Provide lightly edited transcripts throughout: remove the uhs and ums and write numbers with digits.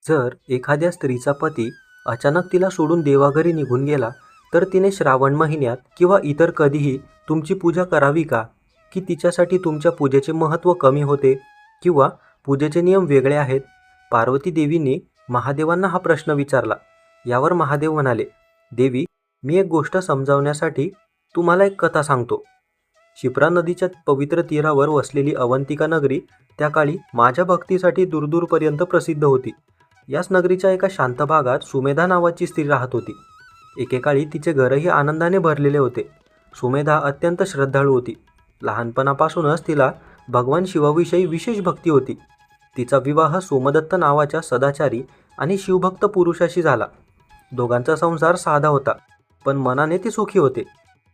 जर एखाद्या स्त्रीचा पती अचानक तिला सोडून देवाघरी निघून गेला, तर तिने श्रावण महिन्यात किंवा इतर कधीही तुमची पूजा करावी का? की तिच्यासाठी तुमच्या पूजेचे महत्त्व कमी होते किंवा पूजेचे नियम वेगळे आहेत? पार्वती देवींनी महादेवांना हा प्रश्न विचारला. यावर महादेव म्हणाले, देवी, मी एक गोष्ट समजावण्यासाठी तुम्हाला एक कथा सांगतो. शिप्रा नदीच्या पवित्र तीरावर वसलेली अवंतिका नगरी त्या काळी माझ्या भक्तीसाठी दूरदूरपर्यंत प्रसिद्ध होती. याच नगरीच्या एका शांत भागात सुमेधा नावाची स्त्री राहत होती. एकेकाळी तिचे घरही आनंदाने भरलेले होते. सुमेधा अत्यंत श्रद्धाळू होती. लहानपणापासूनच तिला भगवान शिवाविषयी विशेष भक्ती होती. तिचा विवाह सोमदत्त नावाच्या सदाचारी आणि शिवभक्त पुरुषाशी झाला. दोघांचा संसार साधा होता, पण मनाने ते सुखी होते.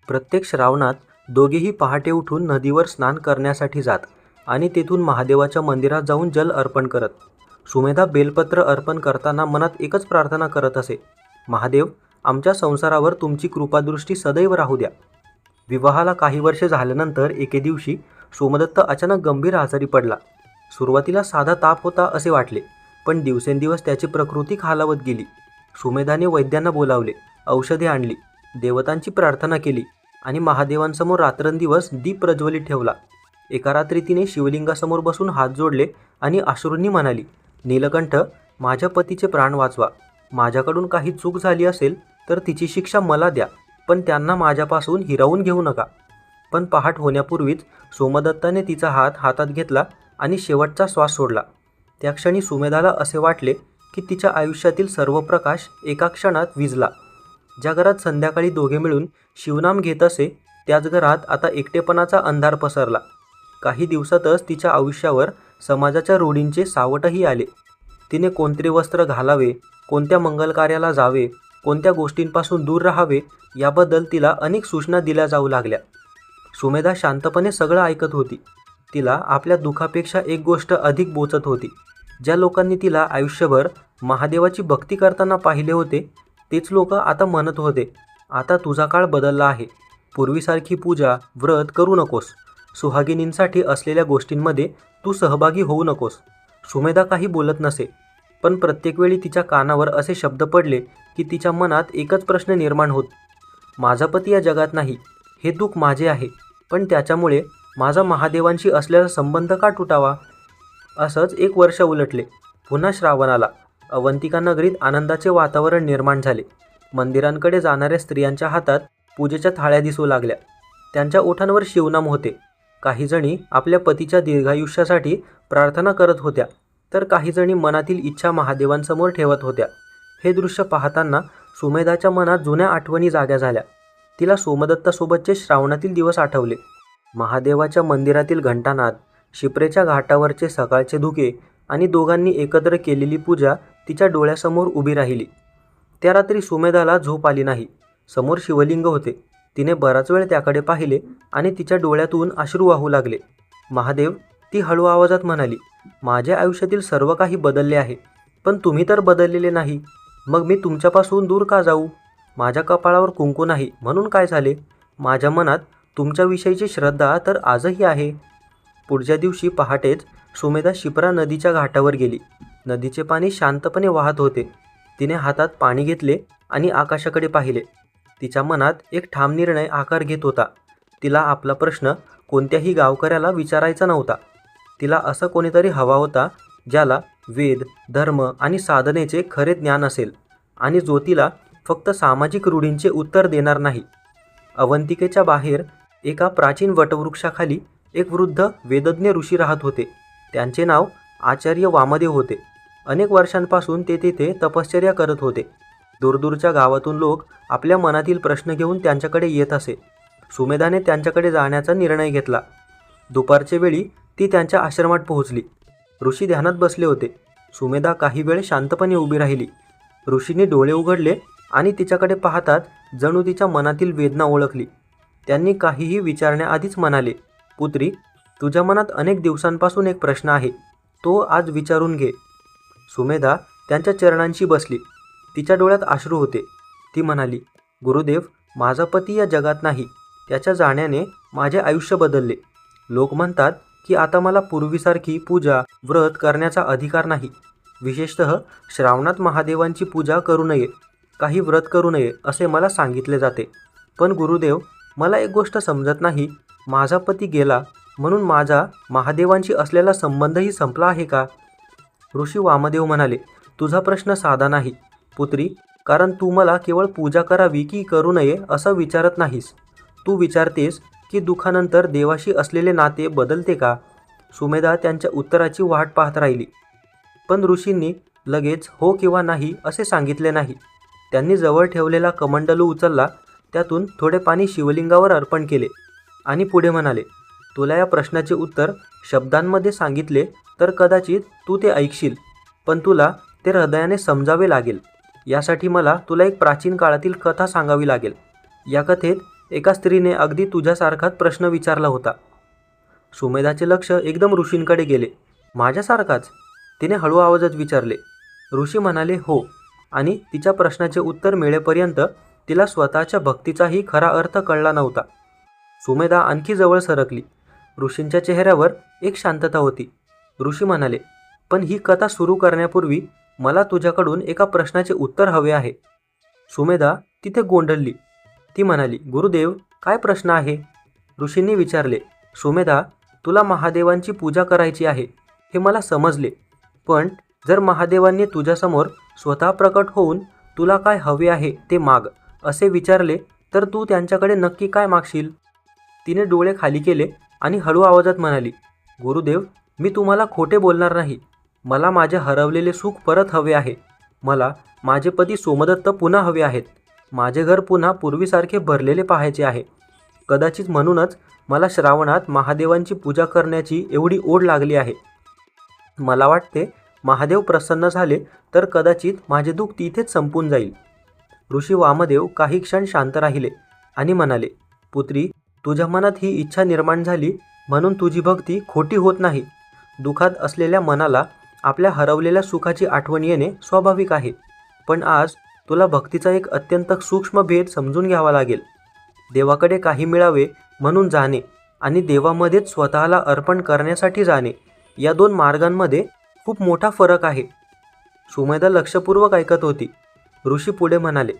प्रत्येक श्रावणात दोघेही पहाटे उठून नदीवर स्नान करण्यासाठी जात आणि तेथून महादेवाच्या मंदिरात जाऊन जल अर्पण करत. सुमेधा बेलपत्र अर्पण करताना मनात एकच प्रार्थना करत असे, महादेव, आमच्या संसारावर तुमची कृपादृष्टी सदैव राहू द्या. विवाहाला काही वर्षे झाल्यानंतर एके दिवशी सोमदत्त अचानक गंभीर आजारी पडला. सुरुवातीला साधा ताप होता असे वाटले, पण दिवसेंदिवस त्याची प्रकृती खालावत गेली. सुमेधाने वैद्यांना बोलावले, औषधे आणली, देवतांची प्रार्थना केली आणि महादेवांसमोर रात्रंदिवस दीप प्रज्वलित ठेवला. एका रात्री तिने शिवलिंगासमोर बसून हात जोडले आणि अश्रूंनी म्हणाली, नीलकंठ, माझ्या पतीचे प्राण वाचवा. माझ्याकडून काही चूक झाली असेल तर तिची शिक्षा मला द्या, पण त्यांना माझ्यापासून हिरावून घेऊ नका. पण पहाट होण्यापूर्वीच सोमदत्ताने तिचा हात हातात घेतला आणि शेवटचा श्वास सोडला. त्या क्षणी सुमेधाला असे वाटले की तिच्या आयुष्यातील सर्व प्रकाश एका क्षणात विझला. ज्या घरात संध्याकाळी दोघे मिळून शिवनाम घेत असे, त्याच घरात आता एकटेपणाचा अंधार पसरला. काही दिवसातच तिच्या आयुष्यावर समाजाच्या रूढींचे सावटही आले. तिने कोणते वस्त्र घालावे, कोणत्या मंगल कार्याला जावे, कोणत्या गोष्टींपासून दूर राहावे, याबद्दल तिला अनेक सूचना दिल्या जाऊ लागल्या. सुमेधा शांतपणे सगळं ऐकत होती. तिला आपल्या दुःखापेक्षा एक गोष्ट अधिक बोचत होती. ज्या लोकांनी तिला आयुष्यभर महादेवाची भक्ती करताना पाहिले होते, तेच लोक आता म्हणत होते, आता तुझा काळ बदलला आहे. पूर्वीसारखी पूजा, व्रत करू नकोस. सुहागिनींसाठी असलेल्या गोष्टींमध्ये तू सहभागी होऊ नकोस. सुमेधा काही बोलत नसे, पण प्रत्येक वेळी तिच्या कानावर असे शब्द पडले की तिच्या मनात एकच प्रश्न निर्माण होत, माझा पती या जगात नाही, हे दुःख माझे आहे, पण त्याच्यामुळे माझा महादेवांशी असलेला संबंध का तुटावा? असंच एक वर्ष उलटले. पुन्हा श्रावण आला. अवंतिका नगरीत आनंदाचे वातावरण निर्माण झाले. मंदिरांकडे जाणाऱ्या स्त्रियांच्या हातात पूजेच्या थाळ्या दिसू लागल्या. त्यांच्या ओठांवर शिवनाम होते. काही जणी आपल्या पतीच्या दीर्घायुष्यासाठी प्रार्थना करत होत्या, तर काही जणी मनातील इच्छा महादेवांसमोर ठेवत होत्या. हे दृश्य पाहताना सुमेधाच्या मनात जुन्या आठवणी जाग्या झाल्या. तिला सोमदत्तासोबतचे श्रावणातील दिवस आठवले. महादेवाच्या मंदिरातील घंटानाद, शिप्रेच्या घाटावरचे सकाळचे धुके आणि दोघांनी एकत्र केलेली पूजा तिच्या डोळ्यासमोर उभी राहिली. त्या रात्री सुमेधाला झोप आली नाही. समोर शिवलिंग होते. तिने बराच वेळ त्याकडे पाहिले आणि तिच्या डोळ्यातून अश्रू वाहू लागले. महादेव, ती हळू आवाजात म्हणाली, माझ्या आयुष्यातील सर्व काही बदलले आहे, पण तुम्ही तर बदललेले नाही. मग मी तुमच्यापासून दूर का जाऊ? माझ्या कपाळावर कुंकू नाही म्हणून काय झाले? माझ्या मनात तुमच्याविषयीची श्रद्धा तर आजही आहे. पुढच्या दिवशी पहाटेच सुमेधा शिप्रा नदीच्या घाटावर गेली. नदीचे पाणी शांतपणे वाहत होते. तिने हातात पाणी घेतले आणि आकाशाकडे पाहिले. तिच्या मनात एक ठाम निर्णय आकार घेत होता. तिला आपला प्रश्न कोणत्याही गावकऱ्याला विचारायचा नव्हता. तिला असं कोणीतरी हवा होता, ज्याला वेद, धर्म आणि साधनेचे खरे ज्ञान असेल आणि जो तिला फक्त सामाजिक रूढींचे उत्तर देणार नाही. अवंतिकेच्या बाहेर एका प्राचीन वटवृक्षाखाली एक वृद्ध वेदज्ञ ऋषी राहत होते. त्यांचे नाव आचार्य वामदेव होते. अनेक वर्षांपासून ते तिथे तपश्चर्या करत होते. दूरदूरच्या गावातून लोक आपल्या मनातील प्रश्न घेऊन त्यांच्याकडे येत असे. सुमेधाने त्यांच्याकडे जाण्याचा निर्णय घेतला. दुपारच्या वेळी ती त्यांच्या आश्रमात पोहोचली. ऋषी ध्यानात बसले होते. सुमेधा काही वेळ शांतपणे उभी राहिली. ऋषीने डोळे उघडले आणि तिच्याकडे पाहताच जणू तिच्या मनातील वेदना ओळखली. त्यांनी काहीही विचारण्याआधीच म्हणाले, पुत्री, तुझ्या मनात अनेक दिवसांपासून एक प्रश्न आहे, तो आज विचारून घे. सुमेधा त्यांच्या चरणांशी बसली. तिच्या डोळ्यात अश्रू होते. ती म्हणाली, गुरुदेव, माझा पती या जगात नाही. त्याच्या जाण्याने माझे आयुष्य बदलले. लोक म्हणतात की आता मला पूर्वीसारखी पूजा, व्रत करण्याचा अधिकार नाही. विशेषतः श्रावणात महादेवांची पूजा करू नये, काही व्रत करू नये असे मला सांगितले जाते. पण गुरुदेव, मला एक गोष्ट समजत नाही. माझा पती गेला म्हणून माझा महादेवांशी असलेला संबंधही संपला आहे का? ऋषी वामदेव म्हणाले, तुझा प्रश्न साधा नाही पुत्री, कारण तू मला केवळ पूजा करावी की करू नये असं विचारत नाहीस. तू विचारतेस की दुःखानंतर देवाशी असलेले नाते बदलते का? सुमेधा त्यांच्या उत्तराची वाट पाहत राहिली. पण ऋषींनी लगेच हो किंवा नाही असे सांगितले नाही. त्यांनी जवळ ठेवलेला कमंडलू उचलला, त्यातून थोडे पाणी शिवलिंगावर अर्पण केले आणि पुढे म्हणाले, तुला या प्रश्नाचे उत्तर शब्दांमध्ये सांगितले तर कदाचित तू ते ऐकशील, पण तुला ते हृदयाने समजावे लागेल. यासाठी मला तुला एक प्राचीन काळातील कथा सांगावी लागेल. या कथेत एका स्त्रीने अगदी तुझ्यासारखाच प्रश्न विचारला होता. सुमेधाचे लक्ष एकदम ऋषींकडे गेले. माझ्यासारखाच? तिने हळू आवाजात विचारले. ऋषी म्हणाले, हो. आणि तिच्या प्रश्नाचे उत्तर मिळेपर्यंत तिला स्वतःच्या भक्तीचाही खरा अर्थ कळला नव्हता. सुमेधा आणखी जवळ सरकली. ऋषींच्या चेहऱ्यावर एक शांतता होती. ऋषी म्हणाले, पण ही कथा सुरू करण्यापूर्वी मला तुझ्याकडून एका प्रश्नाचे उत्तर हवे आहे. सुमेधा तिथे गोंधळली. ती म्हणाली, गुरुदेव, काय प्रश्न आहे? ऋषींनी विचारले. सुमेधा, तुला महादेवांची पूजा करायची आहे हे मला समजले, पण जर महादेवांनी तुझ्यासमोर स्वतः प्रकट होऊन तुला काय हवे आहे ते माग असे विचारले तर तू त्यांच्याकडे नक्की काय मागशील? तिने डोळे खाली केले आणि हळू आवाजात म्हणाली, गुरुदेव, मी तुम्हाला खोटे बोलणार नाही. मला माझे हरवलेले सुख परत हवे आहे. मला माझे पती सोमदत्त पुन्हा हवे आहेत. माझे घर पुन्हा पूर्वीसारखे भरलेले पाहायचे आहे. कदाचित म्हणूनच मला श्रावणात महादेवांची पूजा करण्याची एवढी ओढ लागली आहे. मला वाटते महादेव प्रसन्न झाले तर कदाचित माझे दुःख तिथेच संपून जाईल. ऋषी वामदेव काही क्षण शांत राहिले आणि म्हणाले, पुत्री, तुझ्या मनात ही इच्छा निर्माण झाली म्हणून तुझी भक्ती खोटी होत नाही. दुःखात असलेल्या मनाला आपल्या हरवलेल्या सुखाची आठवण येणे स्वाभाविक आहे. पण आज तुला भक्तीचा एक अत्यंत सूक्ष्म भेद समजून घ्यावा लागेल. देवाकडे काही मिळावे म्हणून जाणे आणि देवामध्येच स्वतःला अर्पण करण्यासाठी जाणे, या दोन मार्गांमध्ये खूप मोठा फरक आहे. सुमेधा लक्षपूर्वक ऐकत होती. ऋषी पुढे म्हणाले,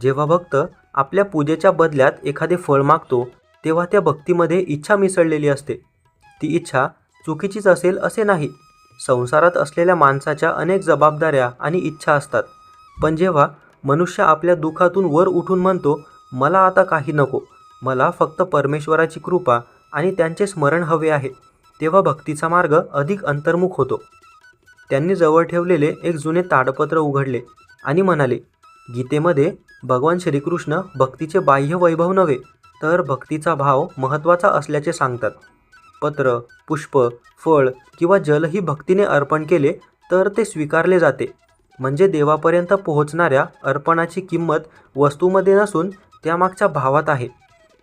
जेव्हा भक्त आपल्या पूजेच्या बदल्यात एखादे फळ मागतो तेव्हा त्या भक्तीमध्ये इच्छा मिसळलेली असते. ती इच्छा चुकीचीच असेल असे नाही. संसारात असलेल्या माणसाच्या अनेक जबाबदाऱ्या आणि इच्छा असतात. पण जेव्हा मनुष्य आपल्या दुःखातून वर उठून म्हणतो, मला आता काही नको, मला फक्त परमेश्वराची कृपा आणि त्यांचे स्मरण हवे आहे, तेव्हा भक्तीचा मार्ग अधिक अंतर्मुख होतो. त्यांनी जवळ ठेवलेले एक जुने ताडपत्र उघडले आणि म्हणाले, गीतेमध्ये भगवान श्रीकृष्ण भक्तीचे बाह्य वैभव नव्हे तर भक्तीचा भाव महत्त्वाचा असल्याचे सांगतात. पत्र, पुष्प, फळ किंवा जलही भक्तीने अर्पण केले तर ते स्वीकारले जाते. म्हणजे देवापर्यंत पोहोचणाऱ्या अर्पणाची किंमत वस्तूमध्ये नसून त्यामागच्या भावात आहे.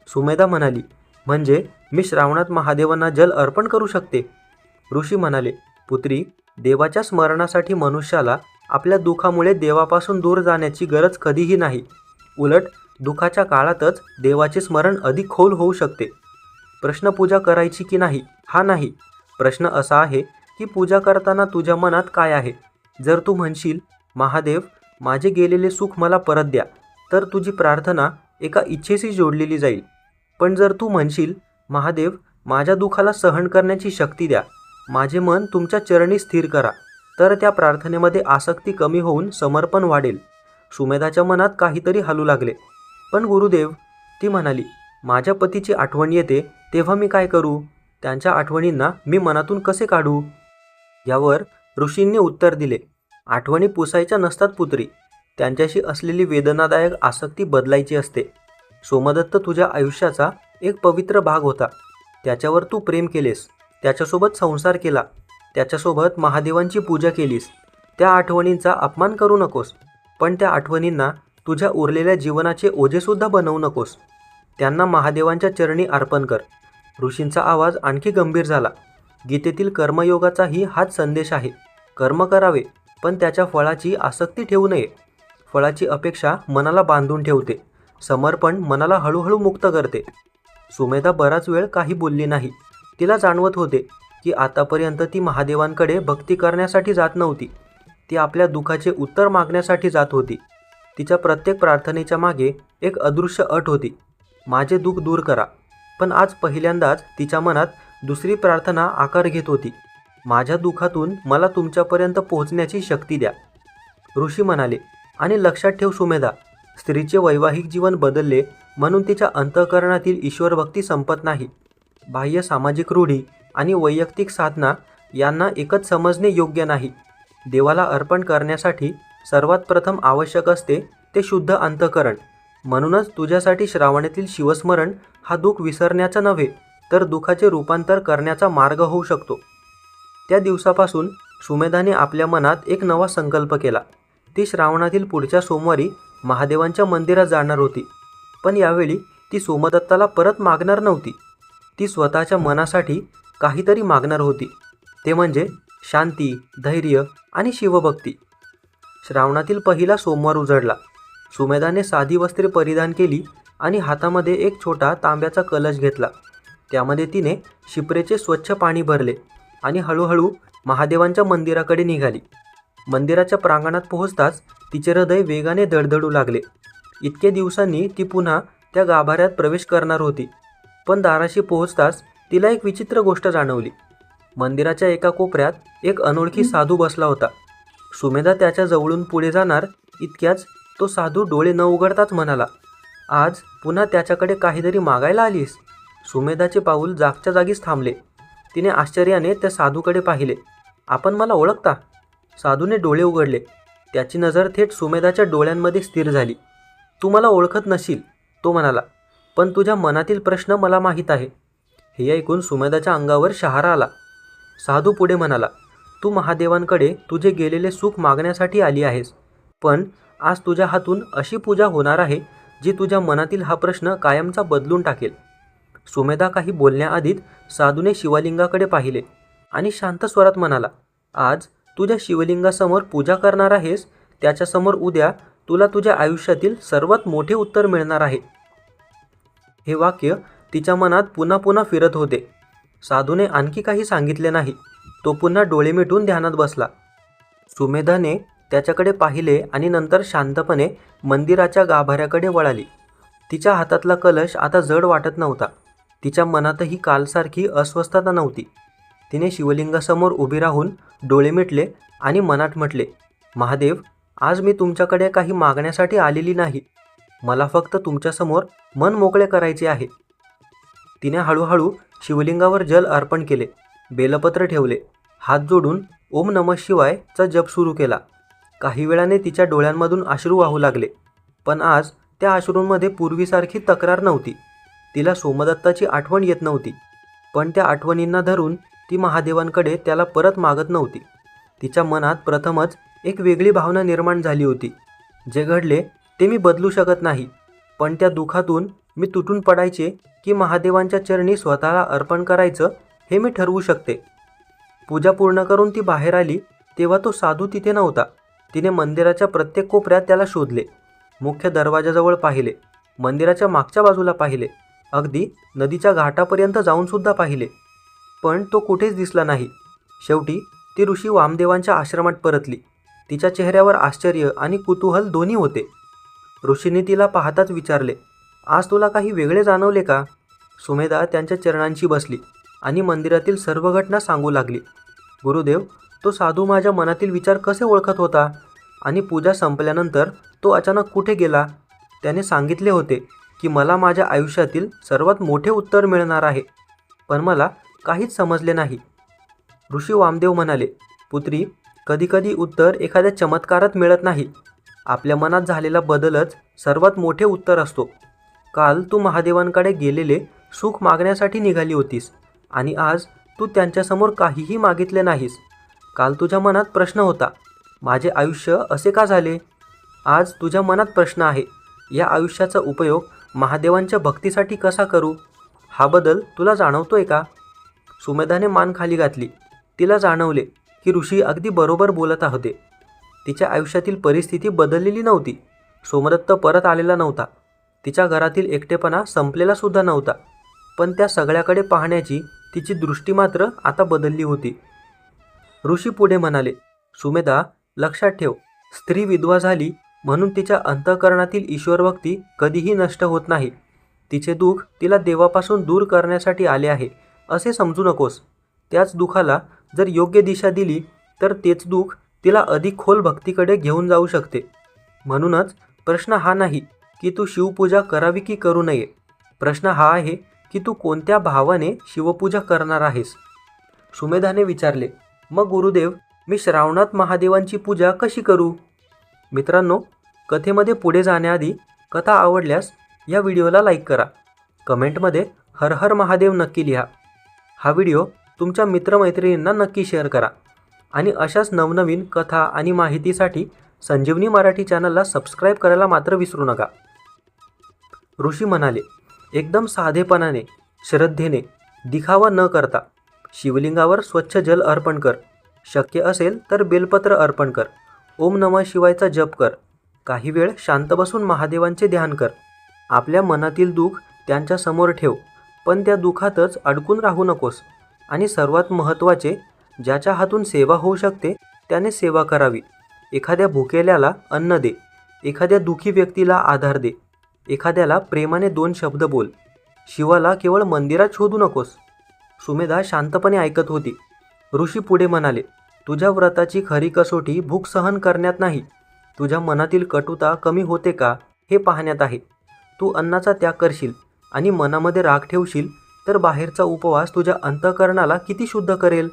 सुमेधा म्हणाली, म्हणजे मी श्रावणात महादेवांना जल अर्पण करू शकते? ऋषी म्हणाले, पुत्री, देवाच्या स्मरणासाठी मनुष्याला आपल्या दुःखामुळे देवापासून दूर जाण्याची गरज कधीही नाही. उलट दुःखाच्या काळातच देवाचे स्मरण अधिक खोल होऊ शकते. प्रश्न पूजा करायची की नाही हा नाही. प्रश्न असा आहे की पूजा करताना तुझ्या मनात काय आहे. जर तू म्हणशील, महादेव, माझे गेलेले सुख मला परत द्या, तर तुझी प्रार्थना एका इच्छेशी जोडलेली जाईल. पण जर तू म्हणशील, महादेव, माझ्या दुःखाला सहन करण्याची शक्ती द्या, माझे मन तुमच्या चरणी स्थिर करा, तर त्या प्रार्थनेमध्ये आसक्ती कमी होऊन समर्पण वाढेल. सुमेधाच्या मनात काहीतरी हलू लागले. पण गुरुदेव, ती म्हणाली, माझ्या पतीची आठवण येते तेव्हा मी काय करू? त्यांच्या आठवणींना मी मनातून कसे काढू? यावर ऋषींनी उत्तर दिले, आठवणी पुसायच्या नसतात पुत्री, त्यांच्याशी असलेली वेदनादायक आसक्ती बदलायची असते. सोमदत्त तुझ्या आयुष्याचा एक पवित्र भाग होता. त्याच्यावर तू प्रेम केलेस, त्याच्यासोबत संसार केला, त्याच्यासोबत महादेवांची पूजा केलीस. त्या आठवणींचा अपमान करू नकोस, पण त्या आठवणींना तुझ्या उरलेल्या जीवनाचे ओझेसुद्धा बनवू नकोस. त्यांना महादेवांच्या चरणी अर्पण कर. ऋषींचा आवाज आणखी गंभीर झाला. गीतेतील कर्मयोगाचाही हाच संदेश आहे. कर्म करावे, पण त्याच्या फळाची आसक्ती ठेवू नये. फळाची अपेक्षा मनाला बांधून ठेवते. समर्पण मनाला हळूहळू मुक्त करते. सुमेधा बराच वेळ काही बोलली नाही. तिला जाणवत होते की आतापर्यंत ती महादेवांकडे भक्ती करण्यासाठी जात नव्हती, ती आपल्या दुःखाचे उत्तर मागण्यासाठी जात होती. तिच्या प्रत्येक प्रार्थनेच्या मागे एक अदृश्य अट होती, माझे दुःख दूर करा. पण आज पहिल्यांदाच तिच्या मनात दुसरी प्रार्थना आकार घेत होती, माझ्या दुःखातून मला तुमच्यापर्यंत पोहोचण्याची शक्ती द्या. ऋषी म्हणाले, आणि लक्षात ठेव सुमेधा, स्त्रीचे वैवाहिक जीवन बदलले म्हणून तिच्या अंतःकरणातील ईश्वरभक्ती संपत नाही. बाह्य सामाजिक रूढी आणि वैयक्तिक साधना यांना एकच समजणे योग्य नाही. देवाला अर्पण करण्यासाठी सर्वात प्रथम आवश्यक असते ते शुद्ध अंतःकरण. म्हणूनच तुझ्यासाठी श्रावणातील शिवस्मरण हा दुःख विसरण्याचा नव्हे, तर दुःखाचे रूपांतर करण्याचा मार्ग होऊ शकतो. त्या दिवसापासून सुमेधाने आपल्या मनात एक नवा संकल्प केला. ती श्रावणातील पुढच्या सोमवारी महादेवांच्या मंदिरात जाणार होती. पण यावेळी ती सोमदत्ताला परत मागणार नव्हती. ती स्वतःच्या मनासाठी काहीतरी मागणार होती, ते म्हणजे शांती, धैर्य आणि शिवभक्ती. श्रावणातील पहिला सोमवार उजडला. सुमेधाने साधी वस्त्रे परिधान केली आणि हातामध्ये एक छोटा तांब्याचा कलश घेतला. त्यामध्ये तिने शिपरेचे स्वच्छ पाणी भरले आणि हळूहळू महादेवांच्या मंदिराकडे निघाली. मंदिराच्या प्रांगणात पोहोचताच तिचे हृदय वेगाने धडधडू लागले. इतके दिवसांनी ती पुन्हा त्या गाभाऱ्यात प्रवेश करणार होती. पण दाराशी पोहोचताच तिला एक विचित्र गोष्ट जाणवली. मंदिराच्या एका कोपऱ्यात एक अनोळखी साधू बसला होता. सुमेधा त्याच्या जवळून पुढे जाणार इतक्याच तो साधू डोळे न उघडताच म्हणाला, आज पुन्हा त्याच्याकडे काहीतरी मागायला आलीस? सुमेधाचे पाऊल जागच्या जागीच थांबले. तिने आश्चर्याने त्या साधूकडे पाहिले. आपण मला ओळखता? साधूने डोळे उघडले. त्याची नजर थेट सुमेधाच्या डोळ्यांमध्ये स्थिर झाली. तू मला ओळखत नशील, तो म्हणाला, पण तुझ्या मनातील प्रश्न मला माहीत आहे. हे ऐकून सुमेधाच्या अंगावर शहारा आला. साधू पुढे म्हणाला, तू महादेवांकडे तुझे गेलेले सुख मागण्यासाठी आली आहेस. पण आज तुझ्या हातून अशी पूजा होणार आहे जी तुझ्या मनातील हा प्रश्न कायमचा बदलून टाकेल. सुमेधा काही बोलण्याआधीच साधूने शिवलिंगाकडे पाहिले आणि शांत स्वरात म्हणाला, आज तुझ्या शिवलिंगासमोर पूजा करणार आहेस, त्याच्यासमोर उद्या तुला तुझ्या आयुष्यातील सर्वात मोठे उत्तर मिळणार आहे. हे वाक्य तिच्या मनात पुन्हा पुन्हा फिरत होते. साधूने आणखी काही सांगितले नाही. तो पुन्हा डोळे मिटून ध्यानात बसला. सुमेधाने त्याच्याकडे पाहिले आणि नंतर शांतपणे मंदिराच्या गाभाऱ्याकडे वळाली. तिच्या हातातला कलश आता जड वाटत नव्हता. तिच्या मनातही कालसारखी अस्वस्थता नव्हती. तिने शिवलिंगासमोर उभी राहून डोळे मिटले आणि मनात म्हटले, महादेव, आज मी तुमच्याकडे काही मागण्यासाठी आलेली नाही. मला फक्त तुमच्यासमोर मन मोकळे करायचे आहे. तिने हळूहळू शिवलिंगावर जल अर्पण केले, बेलपत्र ठेवले, हात जोडून ओम नमः शिवायचा जप सुरू केला. काही वेळाने तिच्या डोळ्यांमधून अश्रू वाहू लागले. पण आज त्या अश्रूंमध्ये पूर्वीसारखी तक्रार नव्हती. तिला सोमदत्ताची आठवण येत नव्हती. पण त्या आठवणींना धरून ती महादेवांकडे त्याला परत मागत नव्हती. तिच्या मनात प्रथमच एक वेगळी भावना निर्माण झाली होती. जे घडले ते मी बदलू शकत नाही, पण त्या दुःखातून मी तुटून पडायचे की महादेवांच्या चरणी स्वतःला अर्पण करायचं हे मी ठरवू शकते. पूजा पूर्ण करून ती बाहेर आली तेव्हा तो साधू तिथे नव्हता. तिने मंदिराच्या प्रत्येक कोपऱ्यात त्याला शोधले. मुख्य दरवाजाजवळ पाहिले, मंदिराच्या मागच्या बाजूला पाहिले, अगदी नदीच्या घाटापर्यंत जाऊनसुद्धा पाहिले, पण तो कुठेच दिसला नाही. शेवटी ती ऋषी वामदेवांच्या आश्रमात परतली. तिच्या चेहऱ्यावर आश्चर्य आणि कुतूहल दोन्ही होते. ऋषींनी तिला पाहताच विचारले, आज तुला काही वेगळे जाणवले का? सुमेधा त्यांच्या चरणांशी बसली आणि मंदिरातील सर्व घटना सांगू लागली. गुरुदेव, तो साधू माझ्या मनातील विचार कसे ओळखत होता आणि पूजा संपल्यानंतर तो अचानक कुठे गेला? त्याने सांगितले होते की मला माझ्या आयुष्यातील सर्वात मोठे उत्तर मिळणार आहे, पण मला काहीच समजले नाही. ऋषी वामदेव म्हणाले, पुत्री, कधीकधी उत्तर एखाद्या चमत्कारात मिळत नाही. आपल्या मनात झालेला बदलच सर्वात मोठे उत्तर असतो. काल तू महादेवांकडे गेलेले सुख मागण्यासाठी निघाली होतीस आणि आज तू त्यांच्यासमोर काहीही मागितले नाहीस. काल तुझ्या मनात प्रश्न होता, माझे आयुष्य असे का झाले? आज तुझ्या मनात प्रश्न आहे, या आयुष्याचा उपयोग महादेवांच्या भक्तीसाठी कसा करू? हा बदल तुला जाणवतोय का? सुमेधाने मान खाली घातली. तिला जाणवले की ऋषी अगदी बरोबर बोलत होते. तिच्या आयुष्यातील परिस्थिती बदललेली नव्हती. सोमदत्त परत आलेला नव्हता. तिच्या घरातील एकटेपणा संपलेला सुद्धा नव्हता. पण त्या सगळ्याकडे पाहण्याची तिची दृष्टी मात्र आता बदलली होती. ऋषी पुढे म्हणाले, सुमेधा, लक्षात ठेव, स्त्री विधवा झाली म्हणून तिच्या अंतःकरणातील ईश्वरभक्ती कधीही नष्ट होत नाही. तिचे दुःख तिला देवापासून दूर करण्यासाठी आले आहे असे समजू नकोस. त्याच दुःखाला जर योग्य दिशा दिली तर तेच दुःख तिला अधिक खोल भक्तीकडे घेऊन जाऊ शकते. म्हणूनच प्रश्न हा नाही की तू शिवपूजा करावी की करू नये. प्रश्न हा आहे की तू कोणत्या भावाने शिवपूजा करणार आहेस. सुमेधाने विचारले, मग गुरुदेव, मी श्रावणात महादेवांची पूजा कशी करू? मित्रांनो, कथेमध्ये पुढे जाण्याआधी कथा आवडल्यास या व्हिडिओला लाईक करा. कमेंटमध्ये हर हर महादेव नक्की लिहा. हा व्हिडिओ तुमच्या मित्रमैत्रिणींना नक्की शेअर करा. आणि अशाच नवनवीन कथा आणि माहितीसाठी संजीवनी मराठी चॅनलला सबस्क्राईब करायला मात्र विसरू नका. ऋषी म्हणाले, एकदम साधेपणाने, श्रद्धेने, दिखावा न करता शिवलिंगावर स्वच्छ जल अर्पण कर. शक्य असेल तर बेलपत्र अर्पण कर. ओम नमः शिवायचा जप कर. काही वेळ शांत बसून महादेवांचे ध्यान कर. आपल्या मनातील दुःख त्यांच्या समोर ठेव, पण त्या दुःखातच अडकून राहू नकोस. आणि सर्वात महत्त्वाचे, ज्याच्या हातून सेवा होऊ शकते त्याने सेवा करावी. एखाद्या भुकेल्याला अन्न दे. एखाद्या दुःखी व्यक्तीला आधार दे. एखाद्याला प्रेमाने 2 शब्द बोल. शिवाला केवळ मंदिरात शोधू नकोस. सुमेधा शांतपणे ऐकत होती. ऋषी पुढे म्हणाले, तुझ्या व्रताची खरी कसोटी भूक सहन करण्यात नाही, तुझ्या मनातील कटुता कमी होते का हे पाहण्यात आहे. तू अन्नाचा त्याग करशील आणि मनामध्ये राग ठेवशील तर बाहेरचा उपवास तुझ्या अंतःकरणाला किती शुद्ध करेल.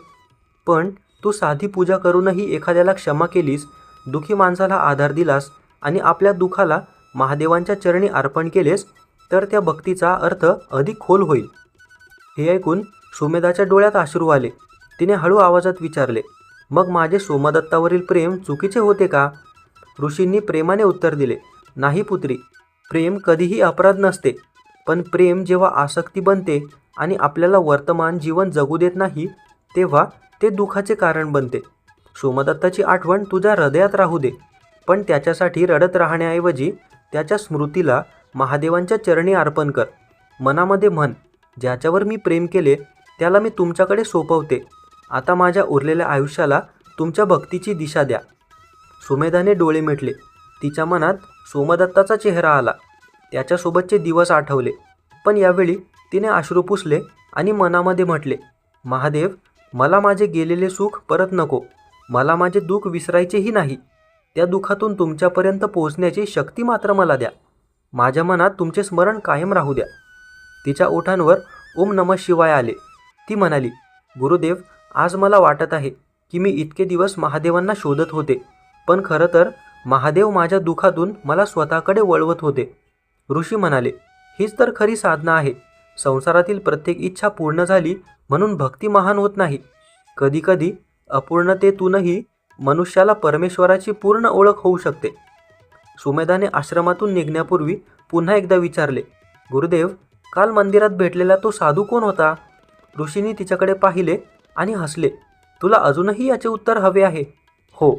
पण तू साधी पूजा करूनही एखाद्याला क्षमा केलीस, दुःखी माणसाला आधार दिलास आणि आपल्या दुःखाला महादेवांच्या चरणी अर्पण केलेस तर त्या भक्तीचा अर्थ अधिक खोल होईल. हे ऐकून सुमेधाच्या डोळ्यात अश्रू आले. तिने हळू आवाजात विचारले, मग माझे सोमदत्तावरील प्रेम चुकीचे होते का? ऋषींनी प्रेमाने उत्तर दिले, नाही पुत्री, प्रेम कधीही अपराध नसते. पण प्रेम जेव्हा आसक्ती बनते आणि आपल्याला वर्तमान जीवन जगू देत नाही तेव्हा ते दुःखाचे कारण बनते. सोमदत्ताची आठवण तुझ्या हृदयात राहू दे, पण त्याच्यासाठी रडत राहण्याऐवजी त्याच्या स्मृतीला महादेवांच्या चरणी अर्पण कर. मनामध्ये म्हण, ज्याच्यावर मी प्रेम केले त्याला मी तुमच्याकडे सोपवते. आता माझ्या उरलेल्या आयुष्याला तुमच्या भक्तीची दिशा द्या. सुमेधाने डोळे मिटले. तिच्या मनात सोमदत्ताचा चेहरा आला. त्याच्यासोबतचे दिवस आठवले. पण यावेळी तिने अश्रू पुसले आणि मनामध्ये म्हटले, महादेव, मला माझे गेलेले सुख परत नको. मला माझे दुःख विसरायचेही नाही. त्या दुःखातून तुमच्यापर्यंत पोहोचण्याची शक्ती मात्र मला द्या. माझ्या मनात तुमचे स्मरण कायम राहू द्या. तिच्या ओठांवर ओम नमः शिवाय आले. ती म्हणाली, गुरुदेव, आज मला वाटत आहे की मी इतके दिवस महादेवांना शोधत होते, पण खरं तर महादेव माझ्या दुःखातून मला स्वतःकडे वळवत होते. ऋषी म्हणाले, हीच तर खरी साधना आहे. संसारातील प्रत्येक इच्छा पूर्ण झाली म्हणून भक्ती महान होत नाही. कधीकधी अपूर्णतेतूनही मनुष्याला परमेश्वराची पूर्ण ओळख होऊ शकते. सुमेधाने आश्रमातून निघण्यापूर्वी पुन्हा एकदा विचारले, गुरुदेव, काल मंदिरात भेटलेला तो साधू कोण होता? ऋषींनी तिच्याकडे पाहिले आणि हसले. तुला अजूनही याचे उत्तर हवे आहे? हो.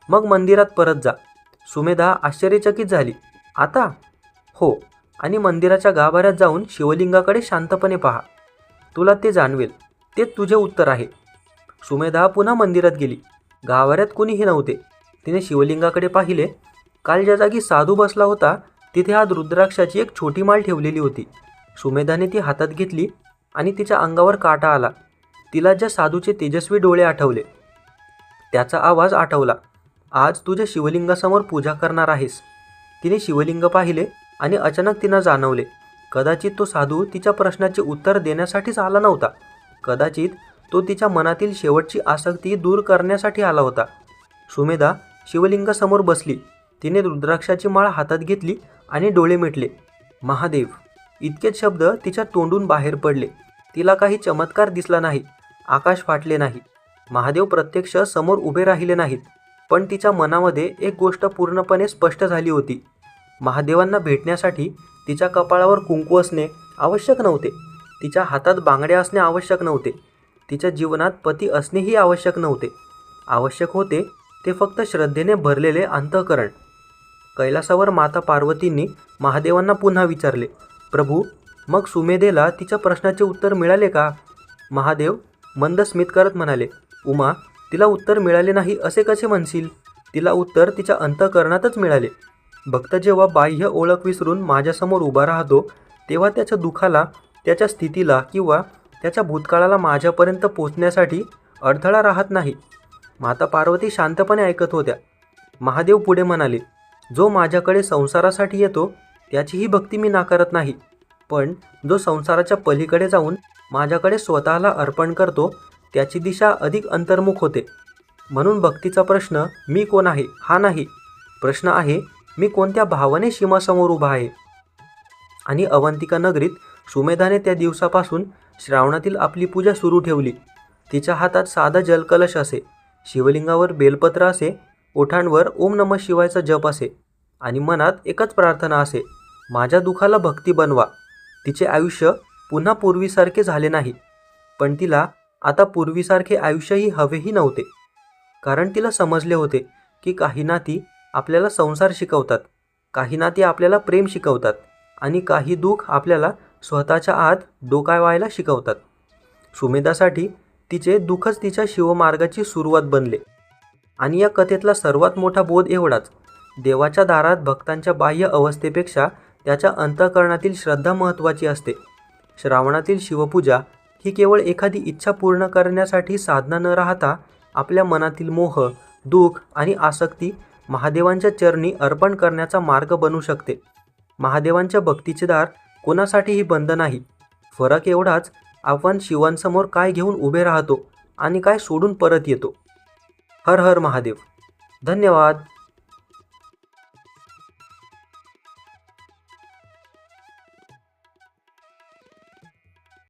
मग मंदिरात परत जा. सुमेधा आश्चर्यचकित झाली. आता? हो. आणि मंदिराच्या गाभाऱ्यात जाऊन शिवलिंगाकडे शांतपणे पहा. तुला ते जाणवेल. तेच तुझे उत्तर आहे. सुमेधा पुन्हा मंदिरात गेली. गाभाऱ्यात कुणीही नव्हते. तिने शिवलिंगाकडे पाहिले. काल ज्या जागी साधू बसला होता तिथे आज रुद्राक्षाची एक छोटी माळ ठेवलेली होती. सुमेधाने ती हातात घेतली आणि तिच्या अंगावर काटा आला. तिला ज्या साधूचे तेजस्वी डोळे आठवले. त्याचा आवाज आठवला. आज तुझ्या शिवलिंगासमोर पूजा करणार आहेस. तिने शिवलिंग पाहिले आणि अचानक तिनं जाणवले, कदाचित तो साधू तिच्या प्रश्नाचे उत्तर देण्यासाठीच आला नव्हता. कदाचित तो तिच्या मनातील शेवटची आसक्ती दूर करण्यासाठी आला होता. सुमेधा शिवलिंगासमोर बसली. तिने रुद्राक्षाची माळ हातात घेतली आणि डोळे मिटले. महादेव, इतकेच शब्द तिच्या तोंडून बाहेर पडले. तिला काही चमत्कार दिसला नाही. आकाश फाटले नाही. महादेव प्रत्यक्ष समोर उभे राहिले नाहीत. पण तिच्या मनामध्ये एक गोष्ट पूर्णपणे स्पष्ट झाली होती. महादेवांना भेटण्यासाठी तिच्या कपाळावर कुंकू असणे आवश्यक नव्हते. तिच्या हातात बांगड्या असणे आवश्यक नव्हते. तिच्या जीवनात पती असणेही आवश्यक नव्हते. आवश्यक होते ते फक्त श्रद्धेने भरलेले अंतःकरण. कैलासावर माता पार्वतींनी महादेवांना पुन्हा विचारले, प्रभू, मग सुमेधेला तिच्या प्रश्नाचे उत्तर मिळाले का? महादेव मंद स्मित करत म्हणाले, उमा, तिला उत्तर मिळाले नाही असे कसे म्हणशील? तिला उत्तर तिच्या अंतःकरणातच मिळाले. भक्त जेव्हा बाह्य ओळख विसरून माझ्यासमोर उभा राहतो तेव्हा त्याच्या दुःखाला, त्याच्या स्थितीला किंवा त्याच्या भूतकाळाला माझ्यापर्यंत पोचण्यासाठी अडथळा राहत नाही. माता पार्वती शांतपणे ऐकत होत्या. महादेव पुढे म्हणाले, जो माझ्याकडे संसारासाठी येतो त्याचीही भक्ती मी नाकारत नाही, पण जो संसाराच्या पलीकडे जाऊन माझ्याकडे स्वतःला अर्पण करतो त्याची दिशा अधिक अंतर्मुख होते. म्हणून भक्तीचा प्रश्न मी कोण आहे हा नाही, प्रश्न आहे मी कोणत्या भावाने सीमासमोर उभा आहे. आणि अवंतिका नगरीत सुमेधाने त्या दिवसापासून श्रावणातील आपली पूजा सुरू ठेवली. तिच्या हातात साधा जलकलश असे, शिवलिंगावर बेलपत्र असे, ओठांवर ओम नमः शिवायचा जप असे आणि मनात एकच प्रार्थना असे, माझ्या दुःखाला भक्ती बनवा. तिचे आयुष्य पुन्हा पूर्वीसारखे झाले नाही, पण तिला आता पूर्वीसारखे आयुष्यही हवेही नव्हते. कारण तिला समजले होते की काही नाती आपल्याला संसार शिकवतात, काही नाती आपल्याला प्रेम शिकवतात आणि काही दुःख आपल्याला स्वतःच्या आत डोकावायला शिकवतात. सुमेधासाठी तिचे दुःखच तिच्या शिवमार्गाची सुरुवात बनले. आणि या कथेतला सर्वात मोठा बोध एवढाच, देवाच्या दारात भक्तांच्या बाह्य अवस्थेपेक्षा त्याच्या अंतःकरणातील श्रद्धा महत्त्वाची असते. श्रावणातील शिवपूजा ही केवळ एखादी इच्छा पूर्ण करण्यासाठी साधना न राहता आपल्या मनातील मोह, दुःख आणि आसक्ती महादेवांच्या चरणी अर्पण करण्याचा मार्ग बनू शकते. महादेवांच्या भक्तीचे दार कोणासाठीही बंद नाही. फरक एवढाच, आपण शिवांसमोर काय घेऊन उभे राहतो आणि काय सोडून परत येतो. हर हर महादेव. धन्यवाद.